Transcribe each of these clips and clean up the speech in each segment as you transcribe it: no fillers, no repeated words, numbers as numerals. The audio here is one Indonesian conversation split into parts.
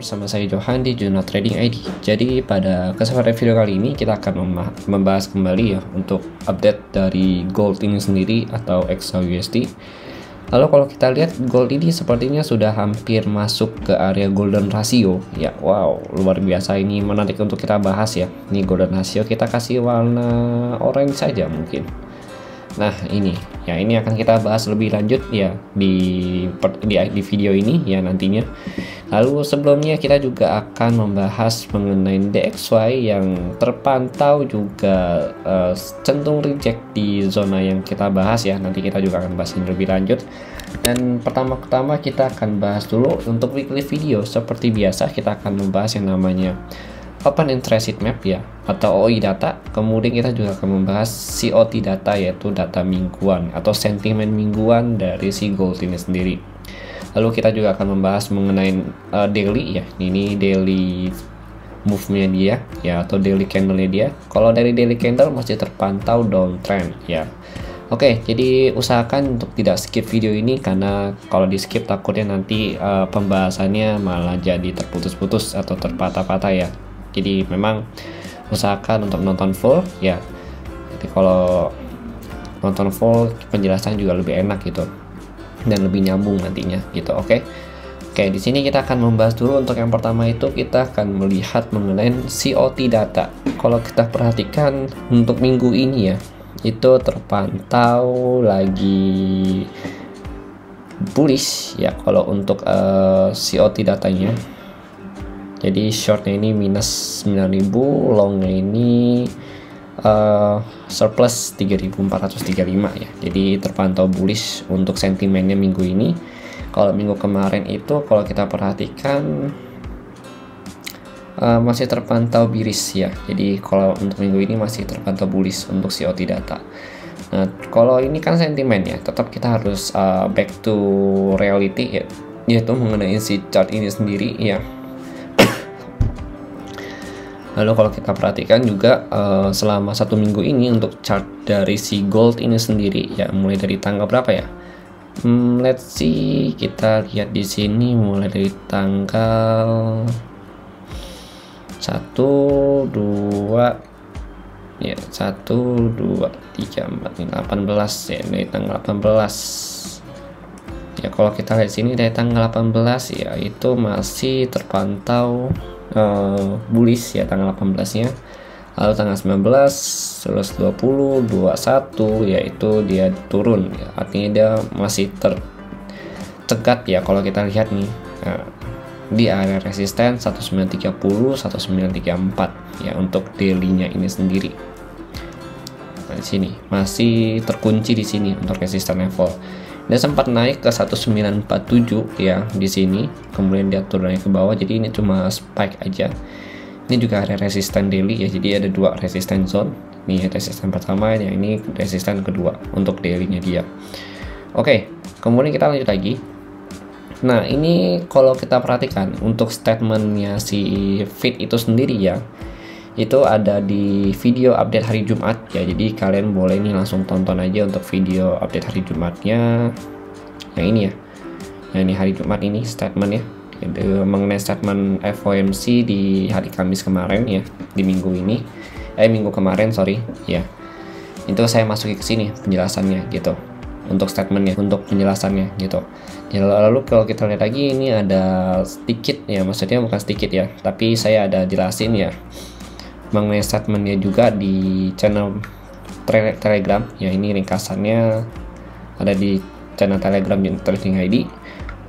bersama saya Johan di Juno Trading ID. Jadi pada kesempatan video kali ini kita akan membahas kembali ya untuk update dari gold ini sendiri atau XAUSD. Lalu kalau kita lihat gold ini sepertinya sudah hampir masuk ke area golden ratio ya. Wow, luar biasa, ini menarik untuk kita bahas ya. Ini golden ratio kita kasih warna orange saja mungkin. Nah ini akan kita bahas lebih lanjut ya di video ini ya nantinya. Lalu sebelumnya kita juga akan membahas mengenai DXY yang terpantau juga cenderung reject di zona yang kita bahas ya. Nanti kita juga akan bahas ini lebih lanjut. Dan pertama-tama kita akan bahas dulu untuk weekly video. Seperti biasa kita akan membahas yang namanya Open Interest Map ya, atau OI data. Kemudian kita juga akan membahas COT data, yaitu data mingguan atau sentimen mingguan dari si gold ini sendiri. Lalu kita juga akan membahas mengenai daily ya. Ini daily move-nya dia ya, atau daily candle-nya dia. Kalau dari daily candle masih terpantau downtrend ya. Oke, jadi usahakan untuk tidak skip video ini, karena kalau di skip takutnya nanti pembahasannya malah jadi terputus-putus atau terpatah-patah ya. Jadi memang usahakan untuk nonton full ya. Jadi kalau nonton full penjelasan juga lebih enak gitu dan lebih nyambung nantinya gitu. Oke, di sini kita akan membahas dulu. Untuk yang pertama itu kita akan melihat mengenai COT data. Kalau kita perhatikan untuk minggu ini ya, itu terpantau lagi bullish ya kalau untuk COT datanya. Jadi shortnya ini minus 9.000, longnya ini surplus 3.435 ya. Jadi terpantau bullish untuk sentimennya minggu ini. Kalau minggu kemarin itu kalau kita perhatikan masih terpantau bearish ya. Jadi kalau untuk minggu ini masih terpantau bullish untuk COT data. Nah, kalau ini kan sentimen ya, tetap kita harus back to reality ya, yaitu mengenai si chart ini sendiri ya. Lalu kalau kita perhatikan juga selama satu minggu ini untuk chart dari si gold ini sendiri ya, mulai dari tanggal berapa ya? Let's see, kita lihat di sini mulai dari tanggal 1, 2 ya, 1, 2, 3, 4, 18 ya, dari tanggal 18 ya. Kalau kita lihat sini dari tanggal 18 ya, itu masih terpantau bullish ya tanggal 18 nya. Lalu tanggal 19, terus 20, 21 yaitu dia turun ya, artinya dia masih tercegat ya. Kalau kita lihat nih di area resisten 1930, 1934 ya untuk daily-nya ini sendiri. Nah, di sini masih terkunci di sini untuk resisten level. Dia sempat naik ke 1947 ya di sini, kemudian dia turun ke bawah. Jadi ini cuma spike aja. Ini juga ada resisten daily ya, jadi ada dua resisten zone. Ini resisten pertama, yang ini resisten kedua untuk daily-nya dia. Oke, kemudian kita lanjut lagi. Nah, ini kalau kita perhatikan untuk statementnya si Fit itu sendiri ya, itu ada di video update hari Jumat ya. Jadi kalian boleh nih langsung tonton aja untuk video update hari Jumatnya yang ini ya, yang ini hari Jumat ini statement ya, mengenai statement FOMC di hari Kamis kemarin ya, di minggu ini minggu kemarin sorry ya. Itu saya masukin ke sini penjelasannya gitu untuk statementnya, untuk penjelasannya gitu ya. Lalu kalau kita lihat lagi, ini ada sedikit ya, maksudnya bukan sedikit ya, tapi saya ada jelasin ya mengenai statementnya juga di channel Telegram ya. Ini ringkasannya ada di channel Telegram Trading ID.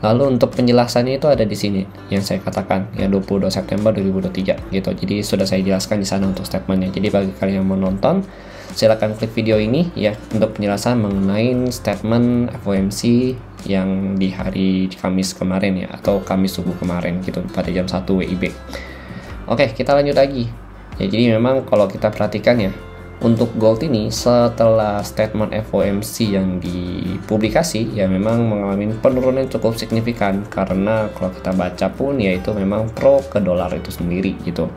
Lalu untuk penjelasannya itu ada di sini yang saya katakan ya, 22 September 2023 gitu. Jadi sudah saya jelaskan di sana untuk statementnya. Jadi bagi kalian yang mau nonton, silahkan klik video ini ya untuk penjelasan mengenai statement FOMC yang di hari Kamis kemarin ya, atau Kamis subuh kemarin gitu pada jam 1 WIB. Oke, kita lanjut lagi. Ya, jadi memang kalau kita perhatikan ya, untuk gold ini setelah statement FOMC yang dipublikasi ya, memang mengalami penurunan cukup signifikan. Karena kalau kita baca pun ya, itu memang pro ke dolar itu sendiri gitu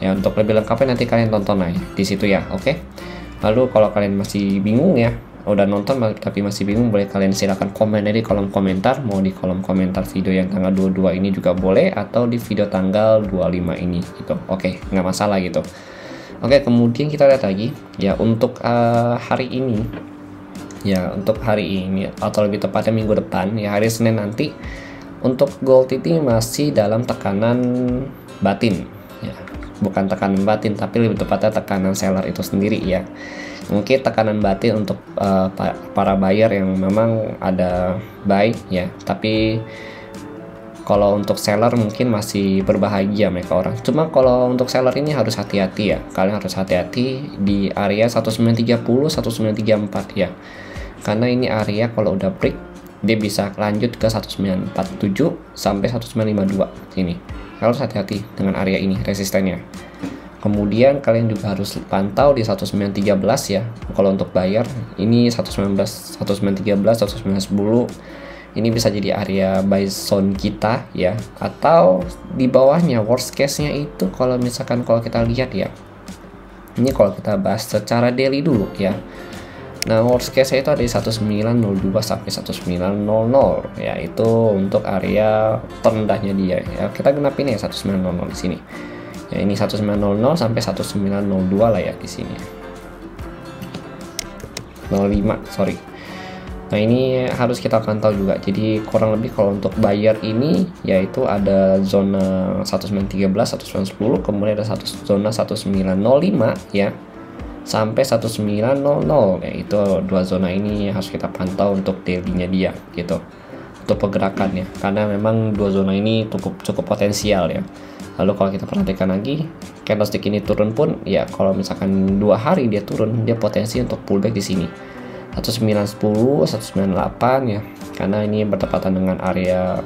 ya. Untuk lebih lengkapnya nanti kalian tonton aja di situ ya. Oke, lalu kalau kalian masih bingung ya udah nonton tapi masih bingung, boleh kalian silakan komen di kolom komentar, mau di kolom komentar video yang tanggal 22 ini juga boleh, atau di video tanggal 25 ini gitu. Oke, nggak masalah gitu. Oke, kemudian kita lihat lagi ya untuk hari ini ya, untuk hari ini atau lebih tepatnya minggu depan ya, hari Senin nanti, untuk gold ini masih dalam tekanan batin ya, bukan tekanan batin tapi lebih tepatnya tekanan seller itu sendiri ya. Mungkin tekanan batin untuk para buyer yang memang ada buy ya, tapi kalau untuk seller mungkin masih berbahagia mereka orang. Cuma kalau untuk seller ini harus hati-hati ya, kalian harus hati-hati di area 1930 1934 ya, karena ini area kalau udah break dia bisa lanjut ke 1947 sampai 1952 ini. Harus hati-hati dengan area ini resistennya. Kemudian kalian juga harus pantau di 1913 ya. Kalau untuk buyer ini 1913, 1910 ini bisa jadi area buy zone kita ya. Atau di bawahnya worst case-nya itu kalau misalkan kalau kita lihat ya. Ini kalau kita bahas secara daily dulu ya. Nah, worst case itu ada di 1902 sampai 1900 ya, itu untuk area terendahnya dia ya. Kita genapin ya 1900 di sini. Ya, ini 1900 sampai 1902 lah ya di sini. 05, sorry. Nah, ini harus kita pantau juga. Jadi kurang lebih kalau untuk buyer ini yaitu ada zona 1913, 1910, kemudian ada zona 1905 ya. Sampai 1900 ya, itu dua zona ini harus kita pantau untuk daily-nya dia gitu, untuk pergerakannya, karena memang dua zona ini cukup potensial ya. Lalu kalau kita perhatikan lagi candlestick ini turun pun ya, kalau misalkan 2 hari dia turun, dia potensi untuk pullback di sini 1910 1908 ya, karena ini bertepatan dengan area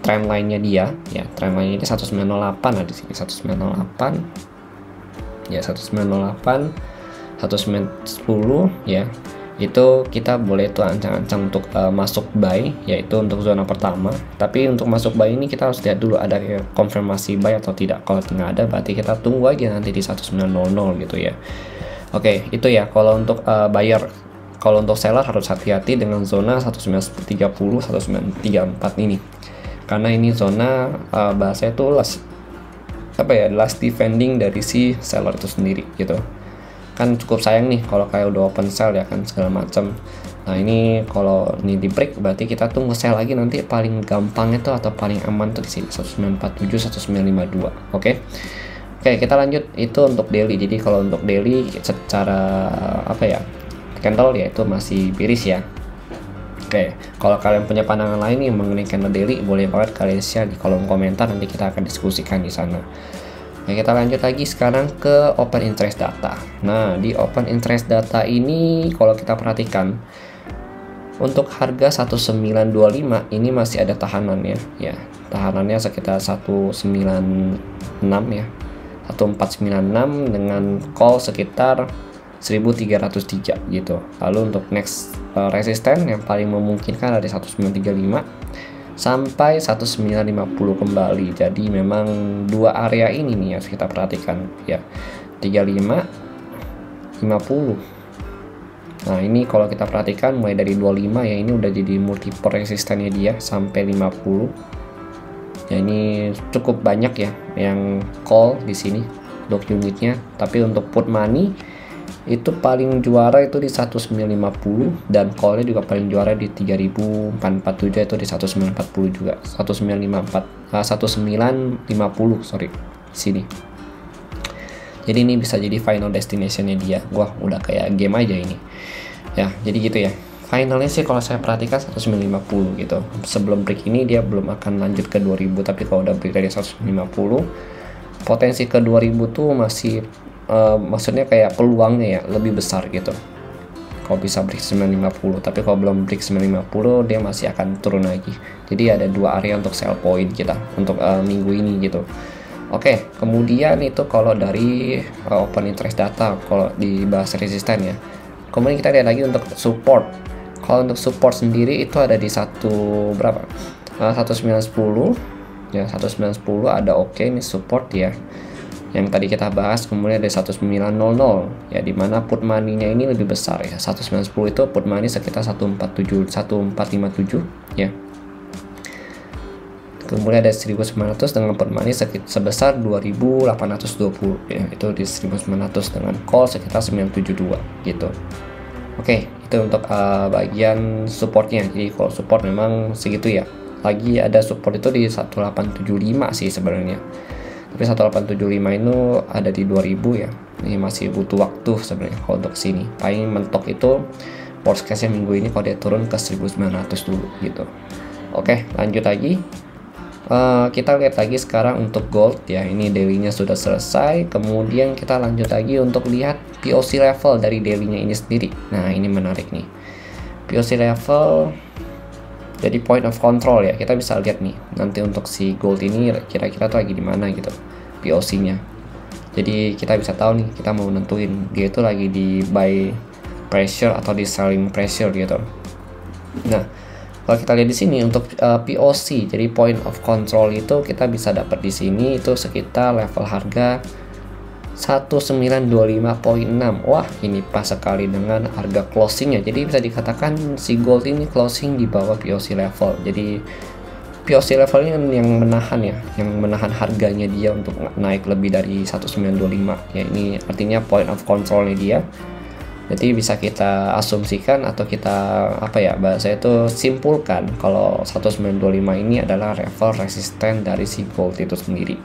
trend line-nya dia ya. Trend line-nya ini 1908 nah di sini 1908 ya, 1908 1910 ya. Itu kita boleh tuh ancang-ancang untuk masuk buy, yaitu untuk zona pertama. Tapi untuk masuk buy ini kita harus lihat dulu ada konfirmasi buy atau tidak. Kalau nggak ada berarti kita tunggu aja nanti di 1900 gitu ya. Oke, itu ya kalau untuk buyer. Kalau untuk seller harus hati-hati dengan zona 1930 1934 ini, karena ini zona bahasanya itu last defending dari si seller itu sendiri gitu. Kan cukup sayang nih kalau kayak udah open sell ya kan segala macam. Nah, ini kalau ini di break berarti kita tunggu sell lagi, nanti paling gampang itu atau paling aman tuh di sini 1947 1952. Oke, kita lanjut itu untuk daily. Jadi kalau untuk daily secara candle ya itu masih bearish ya. Oke, kalau kalian punya pandangan lain nih mengenai candle daily, boleh banget kalian share di kolom komentar, nanti kita akan diskusikan di sana. Nah, kita lanjut lagi sekarang ke open interest data. Nah, di open interest data ini kalau kita perhatikan untuk harga 1925 ini masih ada tahanan ya. Ya, tahanannya sekitar 196 ya. 1496 dengan call sekitar 1303 gitu. Lalu untuk next resisten yang paling memungkinkan ada di 1935 sampai 1950 kembali. Jadi memang dua area ini nih harus kita perhatikan ya, 35 50. Nah, ini kalau kita perhatikan mulai dari 25 ya, ini udah jadi multiple resistannya dia sampai 50 ya. Ini cukup banyak ya yang call di sini untuk unitnya. Tapi untuk put money itu paling juara itu di 1950 dan callnya juga paling juara di 3447 itu di 1940 juga 1950 sorry sini. Jadi ini bisa jadi final destinationnya dia. Wah, udah kayak game aja ini ya. Jadi gitu ya, finalnya sih kalau saya perhatikan 1950 gitu. Sebelum break ini dia belum akan lanjut ke 2000, tapi kalau udah break dari 150 potensi ke 2000 tuh masih maksudnya kayak peluangnya ya lebih besar gitu kalau bisa break 950. Tapi kalau belum break 950 dia masih akan turun lagi. Jadi ada dua area untuk sell point kita untuk minggu ini gitu. Oke, kemudian itu kalau dari open interest data kalau dibahas resisten ya. Kemudian kita lihat lagi untuk support. Kalau untuk support sendiri itu ada di 1910 ya, 1910 ada oke ini support ya. yang tadi kita bahas. Kemudian ada 1900 ya, dimana put money-nya ini lebih besar ya. 1910 itu put money sekitar 147 1457 ya. Kemudian ada 1900 dengan put money sebesar 2820 ya, itu di 1900 dengan call sekitar 972 gitu. Oke, itu untuk bagian supportnya. Jadi kalau support memang segitu ya. Lagi ada support itu di 1875 sih sebenarnya, tapi 1875 itu ada di 2000 ya. Ini masih butuh waktu sebenarnya kalau untuk sini. Paling mentok itu worst case minggu ini kalau dia turun ke 1900 dulu gitu. Oke, lanjut lagi. Kita lihat lagi sekarang untuk gold ya. Ini daily-nya sudah selesai. Kemudian kita lanjut lagi untuk lihat POC level dari daily-nya ini sendiri. Nah, ini menarik nih. POC level jadi point of control ya. Kita bisa lihat nih nanti untuk si gold ini kira-kira tuh lagi di mana gitu POC-nya. Jadi kita bisa tahu nih, kita mau nentuin dia itu lagi di buy pressure atau di selling pressure gitu. Nah, kalau kita lihat di sini untuk POC, jadi point of control itu kita bisa dapat di sini itu sekitar level harga 1925.6. Wah, ini pas sekali dengan harga closingnya. Jadi bisa dikatakan si gold ini closing di bawah POC level. Jadi POC levelnya yang menahan ya, yang menahan harganya dia untuk naik lebih dari 1925 ya. Ini artinya point of controlnya dia. Jadi bisa kita asumsikan atau kita bahasa itu simpulkan kalau 1925 ini adalah level resisten dari si gold itu sendiri.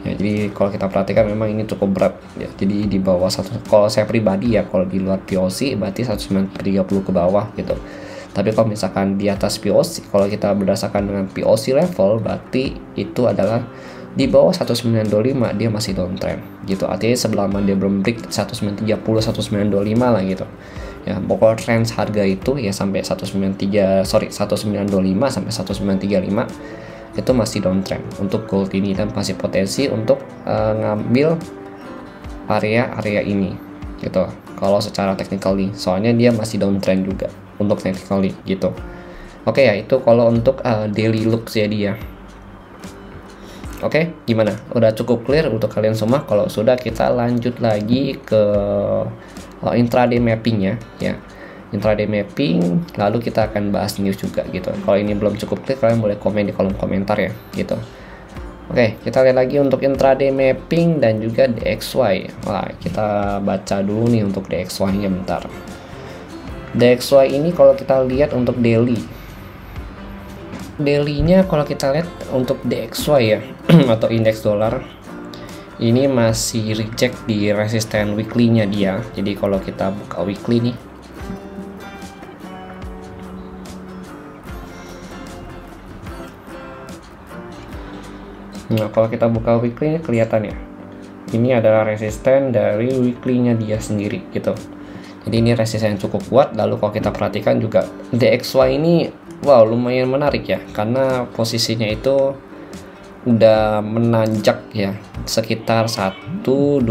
Ya, jadi kalau kita perhatikan memang ini cukup berat ya. Jadi di bawah kalau saya pribadi ya, kalau di luar POC berarti 1930 ke bawah gitu. Tapi kalau misalkan di atas POC, kalau kita berdasarkan dengan POC level, berarti itu adalah di bawah 1925 dia masih downtrend gitu. Artinya sebelum dia belum break 1930 1925 lah gitu. Ya, pokoknya trend harga itu ya sampai 1925 sampai 1935 itu masih downtrend untuk gold ini, dan masih potensi untuk ngambil area-area ini gitu. Kalau secara technically, soalnya dia masih downtrend juga untuk technically gitu. Oke ya, itu kalau untuk daily looks ya dia. Oke, gimana? Udah cukup clear untuk kalian semua? Kalau sudah, kita lanjut lagi ke intraday mappingnya ya. Intraday mapping, lalu kita akan bahas news juga gitu. Kalau ini belum cukup clear, kalian boleh komen di kolom komentar ya gitu. Oke, kita lihat lagi untuk intraday mapping dan juga DXY. Wah, kita baca dulu nih untuk DXY nya bentar. DXY ini kalau kita lihat untuk daily-nya kalau kita lihat untuk DXY ya atau indeks dolar ini masih reject di resisten weekly-nya dia. Jadi kalau kita buka weekly nih, nah kalau kita buka weekly kelihatan ya, ini adalah resisten dari weekly-nya dia sendiri gitu. Jadi ini resisten yang cukup kuat. Lalu kalau kita perhatikan juga DXY ini wow, lumayan menarik ya, karena posisinya itu udah menanjak ya sekitar 1 2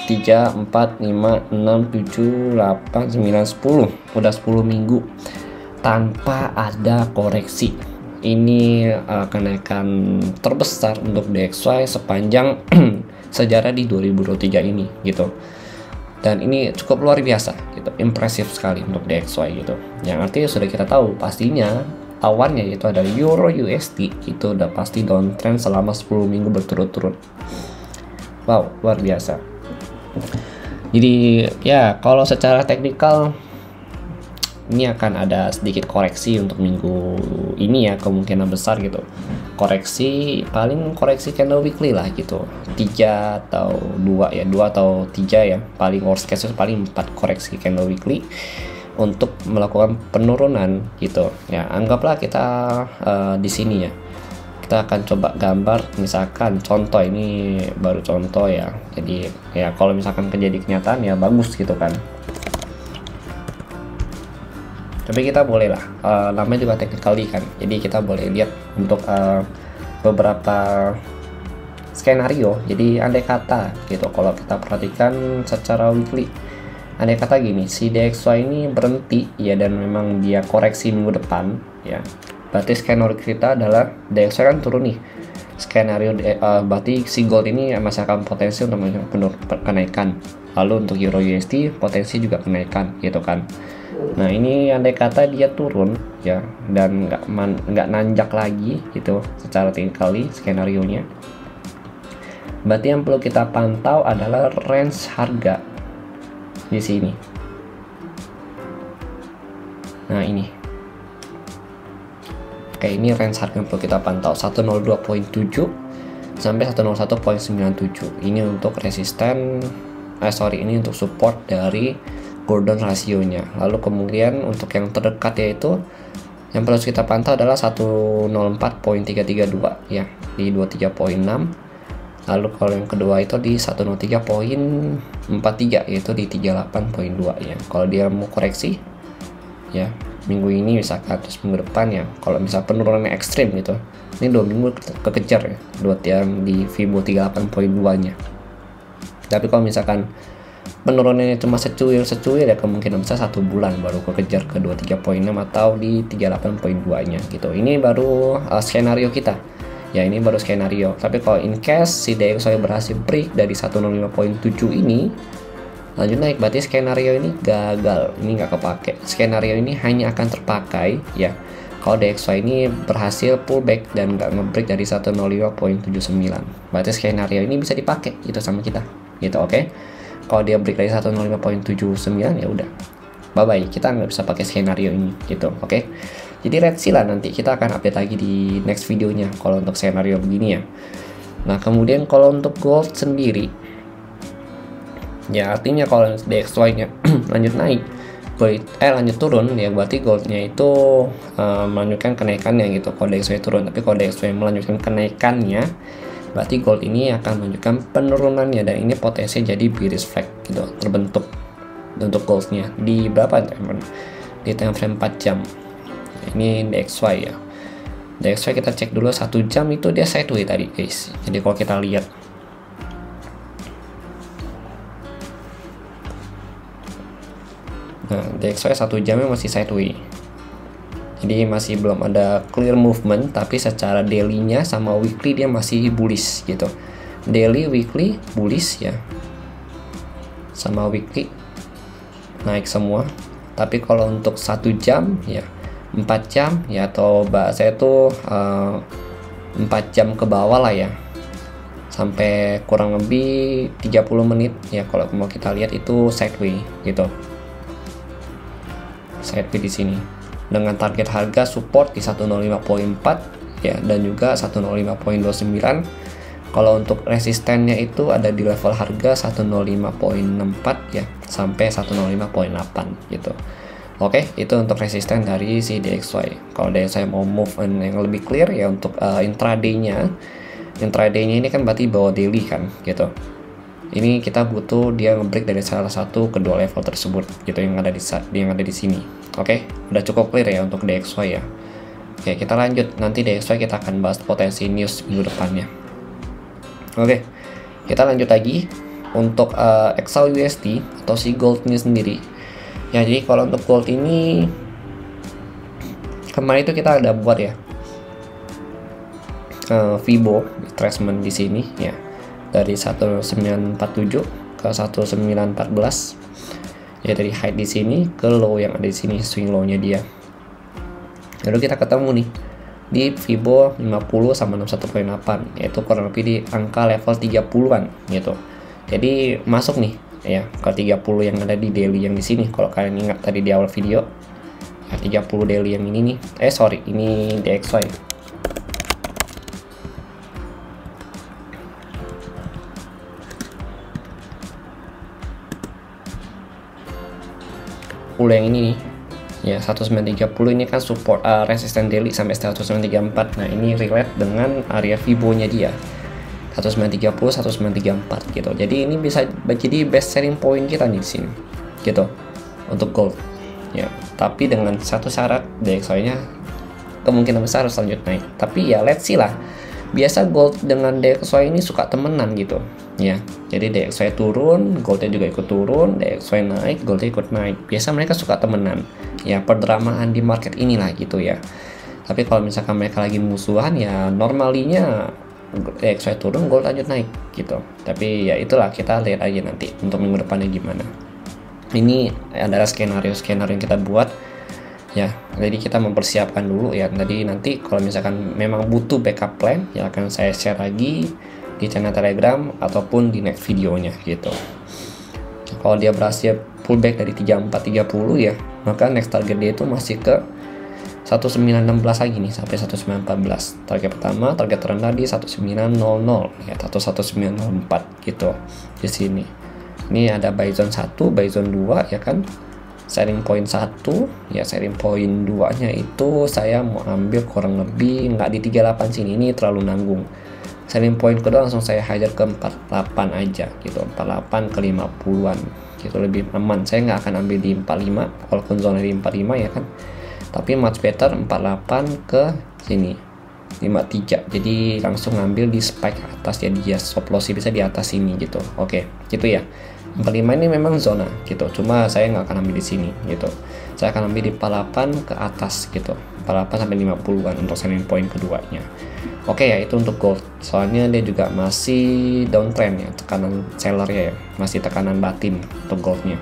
3 4 5 6 7 8 9 10, udah 10 minggu tanpa ada koreksi. Ini kenaikan terbesar untuk DXY sepanjang sejarah di 2023 ini gitu. Dan ini cukup luar biasa gitu, impresif sekali untuk DXY gitu. Yang artinya sudah kita tahu pastinya lawannya yaitu ada Euro USD, itu udah pasti downtrend selama 10 minggu berturut-turut. Wow, luar biasa. Jadi ya kalau secara teknikal ini akan ada sedikit koreksi untuk minggu ini ya, kemungkinan besar gitu. Koreksi, paling koreksi candle weekly lah gitu, 3 atau 2 ya, 2 atau 3 ya, paling worst case paling 4 koreksi candle weekly untuk melakukan penurunan gitu ya. Anggaplah kita di sini ya, kita akan coba gambar misalkan contoh, ini baru contoh ya. Jadi ya kalau misalkan terjadi kenyataan ya bagus gitu kan. Tapi kita boleh lah, namanya juga technically kan, jadi kita boleh lihat untuk beberapa skenario. Jadi andai kata gitu, kalau kita perhatikan secara weekly, andai kata gini, si DXY ini berhenti ya, dan memang dia koreksi minggu depan ya, berarti skenario kita adalah DXY kan turun nih, berarti si gold ini masih akan potensi untuk kenaikan. Lalu untuk euro USD potensi juga kenaikan gitu kan. Nah ini andai kata dia turun ya dan nggak nanjak lagi gitu secara technically skenario nya, berarti yang perlu kita pantau adalah range harga di sini. Nah ini, oke, ini range harga yang perlu kita pantau 102.7 sampai 101.97. Ini untuk resisten, ini untuk support dari Gordon rasionya. Lalu kemudian untuk yang terdekat yaitu yang perlu kita pantau adalah 104.332 ya di 23.6. Lalu kalau yang kedua itu di 103.43 yaitu di 38.2 ya. Kalau dia mau koreksi ya minggu ini misalkan, terus minggu depan ya kalau misal penurunannya ekstrim gitu, ini 2 minggu kekejar ya yang di Fibo 38.2 nya. Tapi kalau misalkan penurunannya cuma secuil ya kemungkinan besar 1 bulan baru kekejar ke 23.6 atau di 38.2 nya gitu. Ini baru skenario kita ya, ini baru skenario. Tapi kalau in case si DXY berhasil break dari 105.7 ini lanjut naik, berarti skenario ini gagal, ini nggak kepake. Skenario ini hanya akan terpakai ya kalau DXY ini berhasil pullback dan nggak ngebreak dari 105.79. Berarti skenario ini bisa dipakai itu sama kita gitu. Oke, kalau dia break dari 105.79 ya udah bye bye, kita nggak bisa pakai skenario ini gitu. Oke, jadi let's see lah, nanti kita akan update lagi di next videonya kalau untuk skenario begini ya. Nah kemudian kalau untuk gold sendiri ya, artinya kalau DXY nya lanjut naik, lanjut turun ya, berarti goldnya itu melanjutkan kenaikannya gitu kalau DXY turun. Tapi kalau DXY melanjutkan kenaikannya, berarti gold ini akan menunjukkan penurunannya, dan ini potensi jadi bearish flag gitu terbentuk untuk goldnya di berapa teman, di time frame 4 jam. Ini DXY ya, DXY kita cek dulu 1 jam itu dia sideways tadi guys. Jadi kalau kita lihat DXY 1 jamnya masih sideways, jadi masih belum ada clear movement. Tapi secara daily-nya sama weekly dia masih bullish gitu. Daily, weekly bullish ya, sama weekly naik semua. Tapi kalau untuk 1 jam ya, 4 jam ya, atau bahasa itu 4 jam ke bawah lah ya, sampai kurang lebih 30 menit ya, kalau mau kita lihat itu sideways gitu, sideways di sini dengan target harga support di 105.4 ya, dan juga 105.29. Kalau untuk resistennya itu ada di level harga 105.64 ya sampai 105.8 gitu. Oke, itu untuk resisten dari si DXY. Kalau DXY mau move yang lebih clear ya untuk intraday-nya ini kan berarti bawah daily kan gitu. Ini kita butuh dia ngebreak dari salah satu kedua level tersebut gitu yang ada di sini. Oke, udah cukup clear ya untuk DXY ya. Oke, kita lanjut. Nanti DXY kita akan bahas potensi news minggu depannya. Oke, kita lanjut lagi untuk XAUUSD atau si gold ini sendiri. Ya, jadi kalau untuk gold ini kemarin itu kita ada buat ya Fibo retracement di sini ya, dari 1947 ke 1914 ya, dari high di sini ke low yang ada di sini, swing low-nya dia. Lalu kita ketemu nih di Fibo 50 sama 61.8, yaitu kurang lebih di angka level 30-an gitu. Jadi masuk nih ya ke 30 yang ada di daily yang di sini. Kalau kalian ingat tadi di awal video ya, 30 daily yang ini nih. Ini DXY. Yang ini nih ya, 1930 ini kan support resisten daily sampai 1934. Nah ini relate dengan area Fibo nya dia 1930 1934 gitu. Jadi ini bisa jadi best selling point kita nih di sini gitu untuk gold ya. Tapi dengan satu syarat, DXY nya kemungkinan besar harus lanjut naik. Tapi ya let's see lah, biasa gold dengan DXY ini suka temenan gitu ya. Jadi DXY turun, goldnya juga ikut turun, DXY naik, goldnya ikut naik. Biasa mereka suka temenan ya, perdramaan di market inilah gitu ya. Tapi kalau misalkan mereka lagi musuhan ya normalinya DXY turun, gold lanjut naik gitu. Tapi ya itulah, kita lihat aja nanti untuk minggu depannya gimana. Ini adalah skenario yang kita buat ya, jadi kita mempersiapkan dulu ya. Jadi nanti kalau misalkan memang butuh backup plan ya akan saya share lagi di channel Telegram ataupun di next videonya gitu. Kalau dia berhasil pullback dari 3430 ya, maka next target dia itu masih ke 1916 lagi nih, sampai 1914. Target pertama, target terendah di 1900 ya, atau 1904 gitu di sini. Ini ada buy zone 1, buy zone 2 ya kan. Selling point 1 ya, selling point 2 nya itu saya mau ambil kurang lebih nggak di 38 sini, ini terlalu nanggung. Selling point kedua langsung saya hajar ke 48 aja gitu, 48 ke 50-an gitu, lebih aman. Saya nggak akan ambil di 45 walaupun zona di 45 ya kan, tapi much better 48 ke sini 53, jadi langsung ngambil di spike atas ya, dia stop loss bisa di atas sini gitu. Oke gitu ya. 45 ini memang zona gitu, cuma saya nggak akan ambil di sini gitu, saya akan ambil di 48 ke atas gitu, 48 sampai 50-an untuk selling point keduanya. Oke ya, itu untuk gold, soalnya dia juga masih downtrend ya, tekanan seller ya, masih tekanan batin untuk goldnya.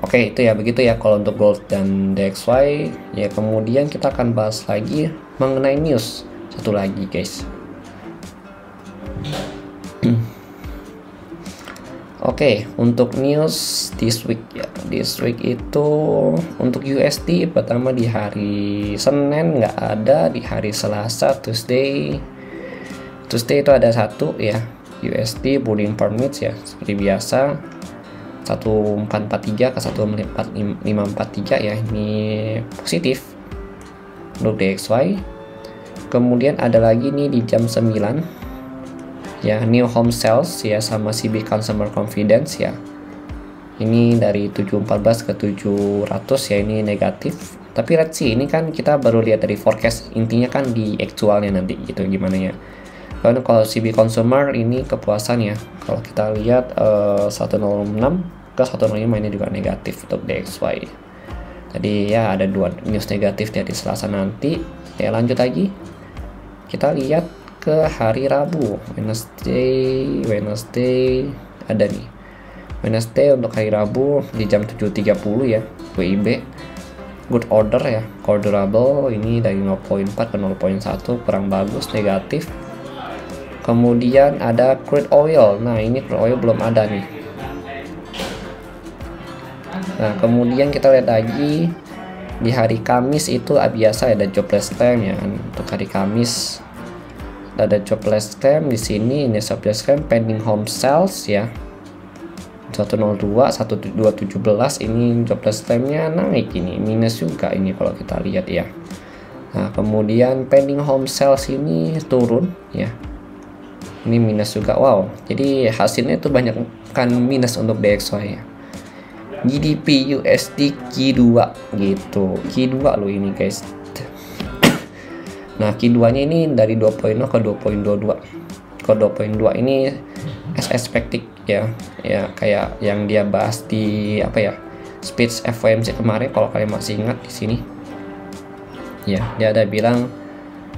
Oke, itu ya, begitu ya kalau untuk gold dan DXY ya. Kemudian kita akan bahas lagi mengenai news satu lagi guys. Oke, untuk news this week ya, this week itu untuk USD pertama di hari Senin nggak ada, di hari Selasa Tuesday itu ada satu ya, USD bullish permits ya seperti biasa 1443 ke 1543 ya, ini positif untuk DXY. Kemudian ada lagi nih di jam 9 ya, new home sales ya sama CB consumer confidence ya, ini dari 714 ke 700 ya, ini negatif. Tapi let's see, ini kan kita baru lihat dari forecast, intinya kan di actualnya nanti gitu gimana ya. Kalau CB consumer ini kepuasan ya, kalau kita lihat 106 ke 105 ini juga negatif untuk DXY. Jadi ya ada dua news negatif dari Selasa nanti ya. Lanjut lagi, kita lihat ke hari Rabu, Wednesday ada nih. Wednesday untuk hari Rabu di jam 7.30 ya, WIB good order ya, orderable ini dari 0.4 ke 0.1 kurang bagus, negatif. Kemudian ada crude oil, nah ini crude oil belum ada nih. Nah kemudian kita lihat lagi di hari Kamis itu biasa ada jobless claim ya, untuk hari Kamis ada jobless claim di sini. Ini jobless claim pending home sales ya, 102 1217 ini jobless claimnya naik, ini minus juga ini kalau kita lihat ya. Nah kemudian pending home sales ini turun ya, ini minus juga. Wow, jadi hasilnya itu banyak kan minus untuk DXY ya. GDP USD Q2 gitu, Q2 loh ini guys. Nah Q2 nya ini dari 2.0 ke 2.22 ke 2.2 ini as expected ya, kayak yang dia bahas di apa ya, speech FOMC kemarin kalau kalian masih ingat di sini ya, dia ada bilang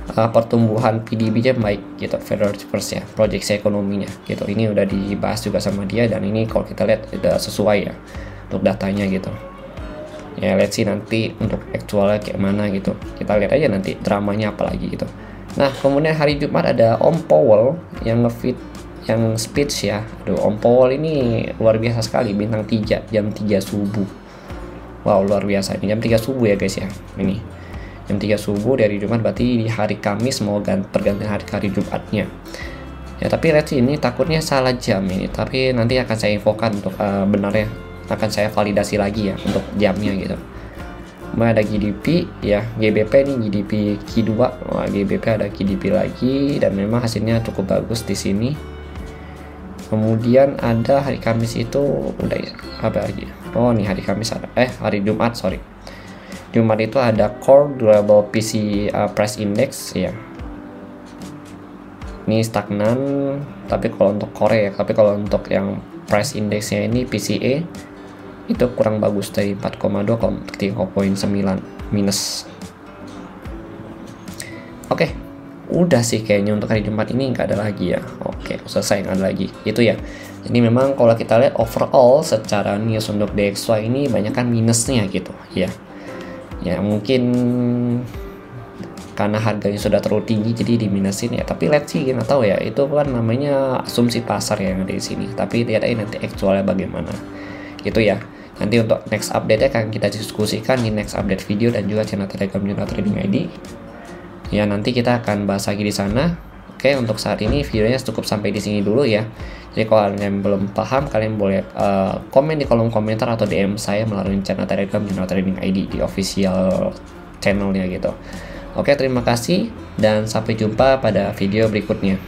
pertumbuhan PDB-nya baik gitu, Federal Reserve ya, proyeksi ekonominya gitu. Ini udah dibahas juga sama dia, dan ini kalau kita lihat udah sesuai ya untuk datanya gitu ya. Let's see nanti untuk aktualnya kayak mana gitu, kita lihat aja nanti dramanya apa lagi gitu. Nah kemudian hari Jumat ada Om Powell yang ngefit yang speech ya. Aduh, Om Powell ini luar biasa sekali, bintang 3 jam 3 subuh. Wow luar biasa, ini jam 3 subuh ya guys ya, ini jam 3 subuh dari Jumat, berarti di hari Kamis mau pergantian hari Jumatnya ya. Tapi let's see, ini takutnya salah jam ini, tapi nanti akan saya infokan untuk benarnya, akan saya validasi lagi ya untuk jamnya gitu. Kemudian ada GDP ya, GBP ini GDP Q2, GBP ada GDP lagi, dan memang hasilnya cukup bagus di sini. Kemudian ada hari Kamis itu udah ya, apa lagi? Oh nih hari Kamis ada, hari Jumat sorry. Jumat itu ada Core Durable PC Price Index ya. Ini stagnan, tapi kalau untuk Core ya, tapi kalau untuk yang price indexnya ini PCE itu kurang bagus, dari 4,2 ke 3,9 minus. Oke, udah sih kayaknya untuk hari Jumat ini nggak ada lagi ya. Oke, selesai, nggak ada lagi itu ya. Jadi memang kalau kita lihat overall secara news untuk DXY ini banyak kan minusnya gitu ya. Ya mungkin karena harganya sudah terlalu tinggi jadi diminusin ya, tapi let's see, nggak tahu ya, itu kan namanya asumsi pasar yang ada di sini, tapi lihat aja nanti actualnya bagaimana gitu ya. Nanti untuk next update akan kita diskusikan di next update video dan juga channel Telegram Jurnal Trading ID ya, nanti kita akan bahas lagi di sana. Oke, untuk saat ini videonya cukup sampai di sini dulu ya. Jadi kalau kalian belum paham, kalian boleh komen di kolom komentar atau DM saya melalui channel Telegram Jurnal Trading ID di official channelnya gitu. Oke, terima kasih dan sampai jumpa pada video berikutnya.